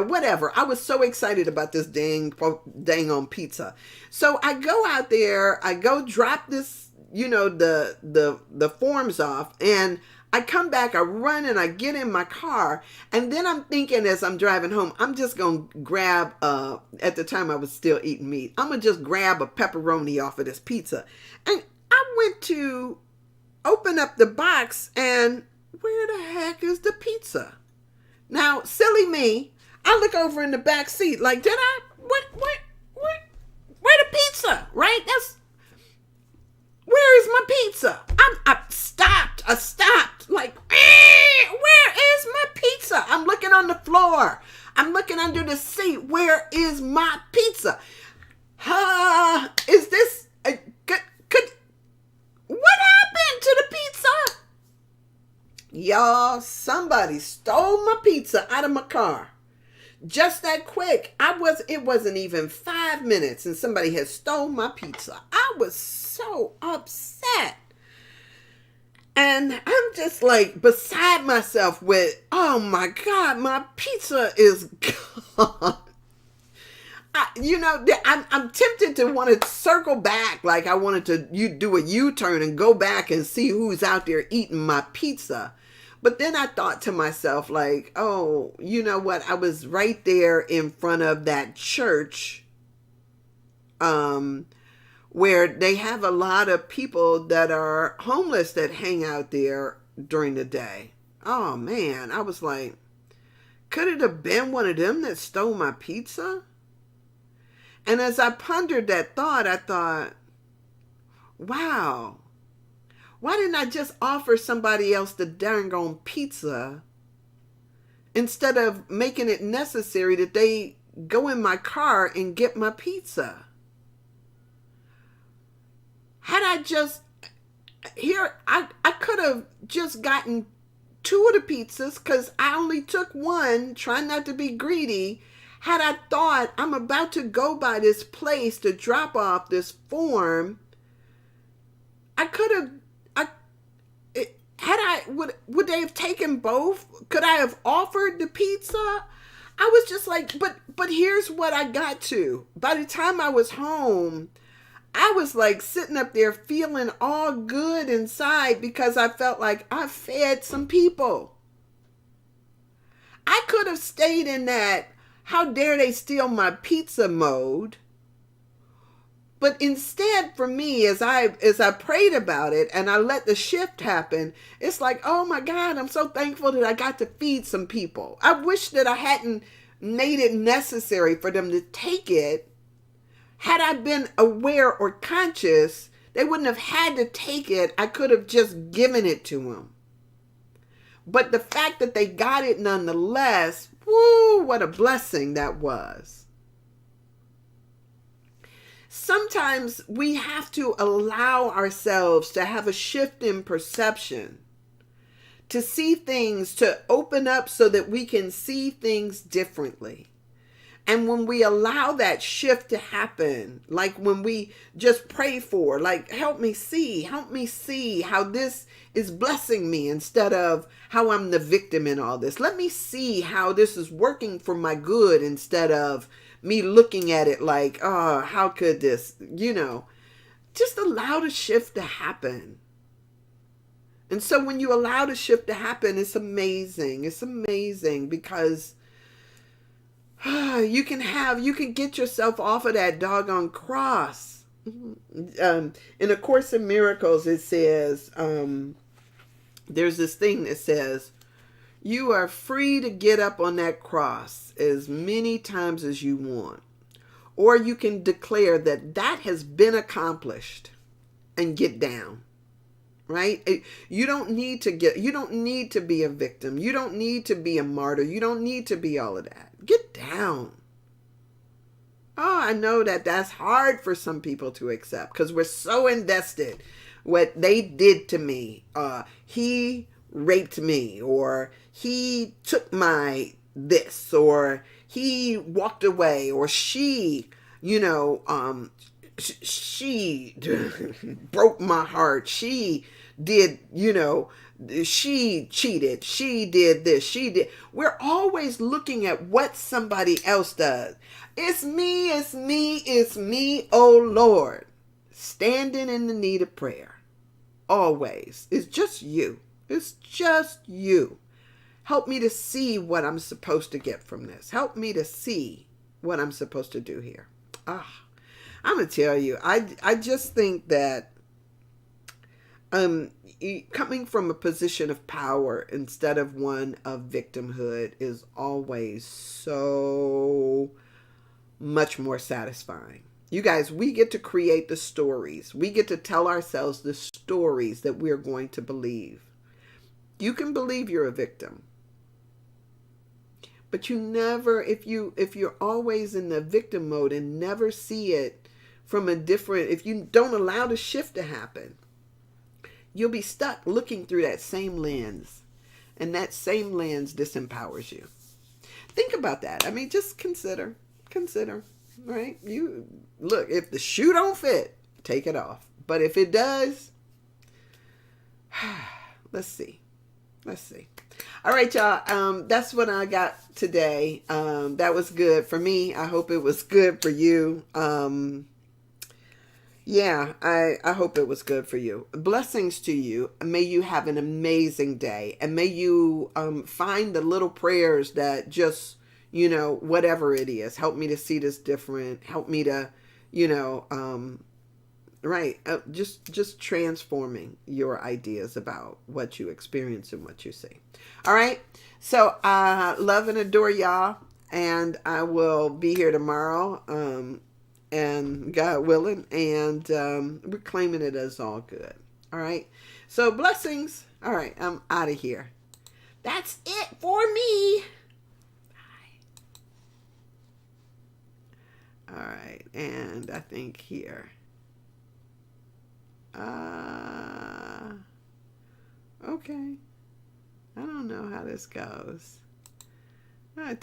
whatever. I was so excited about this dang on pizza. So I go out there, I go drop this, the forms off, and I come back, I run and I get in my car. And then I'm thinking as I'm driving home, I'm just going to grab, at the time I was still eating meat, I'm going to just grab a pepperoni off of this pizza. And I went to open up the box and where the heck is the pizza? Now, silly me, I look over in the back seat like, did I, where the pizza, right? Where is my pizza? I stopped, like, where is my pizza? I'm looking on the floor. I'm looking under the seat. Where is my pizza? Is this, what happened to the pizza? Y'all, somebody stole my pizza out of my car. Just that quick. It wasn't even 5 minutes and somebody had stole my pizza. I was so upset. And I'm just like beside myself with, oh my God, my pizza is gone. I'm tempted to want to circle back. Like I wanted to do a U-turn and go back and see who's out there eating my pizza. But then I thought to myself, like, oh, you know what? I was right there in front of that church where they have a lot of people that are homeless that hang out there during the day. Oh, man. I was like, could it have been one of them that stole my pizza? And as I pondered that thought, I thought, wow. Why didn't I just offer somebody else the dang on pizza instead of making it necessary that they go in my car and get my pizza? Had I just, I could have just gotten 2 of the pizzas because I only took 1, trying not to be greedy. Had I thought I'm about to go by this place to drop off this form, I could have, would they have taken both? Could I have offered the pizza? I was just like, but here's what I got to. By the time I was home, I was like sitting up there feeling all good inside because I felt like I fed some people. I could have stayed in that, how dare they steal my pizza mode. But instead, for me, as I prayed about it and I let the shift happen, it's like, oh my God, I'm so thankful that I got to feed some people. I wish that I hadn't made it necessary for them to take it. Had I been aware or conscious, they wouldn't have had to take it. I could have just given it to them. But the fact that they got it nonetheless, woo, what a blessing that was. Sometimes we have to allow ourselves to have a shift in perception, to see things, to open up so that we can see things differently. And when we allow that shift to happen, like when we just pray for, like, help me see how this is blessing me instead of how I'm the victim in all this. Let me see how this is working for my good instead of me looking at it like, oh, how could this, just allow the shift to happen. And so when you allow the shift to happen, it's amazing. It's amazing because you can get yourself off of that doggone cross. In A Course in Miracles, it says, there's this thing that says, you are free to get up on that cross as many times as you want. Or you can declare that has been accomplished and get down. Right? You don't need to be a victim. You don't need to be a martyr. You don't need to be all of that. Get down. Oh, I know that's hard for some people to accept because we're so invested. What they did to me. He raped me, or he took my this, or he walked away, or she, she broke my heart. She did, she cheated. She did this. She did. We're always looking at what somebody else does. It's me, it's me, it's me, oh Lord. Standing in the need of prayer. Always. It's just you. It's just you. Help me to see what I'm supposed to get from this. Help me to see what I'm supposed to do here. Ah, I'm going to tell you, I just think that coming from a position of power instead of one of victimhood is always so much more satisfying. You guys, we get to create the stories. We get to tell ourselves the stories that we're going to believe. You can believe you're a victim. But you never, if you're always in the victim mode and never see it from a different, if you don't allow the shift to happen, you'll be stuck looking through that same lens. And that same lens disempowers you. Think about that. I mean, just consider, right? You look, if the shoe don't fit, take it off. But if it does, let's see. All right, y'all. That's what I got today. That was good for me. I hope it was good for you. Yeah, I hope it was good for you. Blessings to you. May you have an amazing day. And may you find the little prayers that just, whatever it is, help me to see this different. Help me to, right. Just transforming your ideas about what you experience and what you see. All right. So I love and adore y'all. And I will be here tomorrow. And God willing. And we're claiming it as all good. All right. So blessings. All right. I'm out of here. That's it for me. Bye. All right. And I think here. Okay. I don't know how this goes.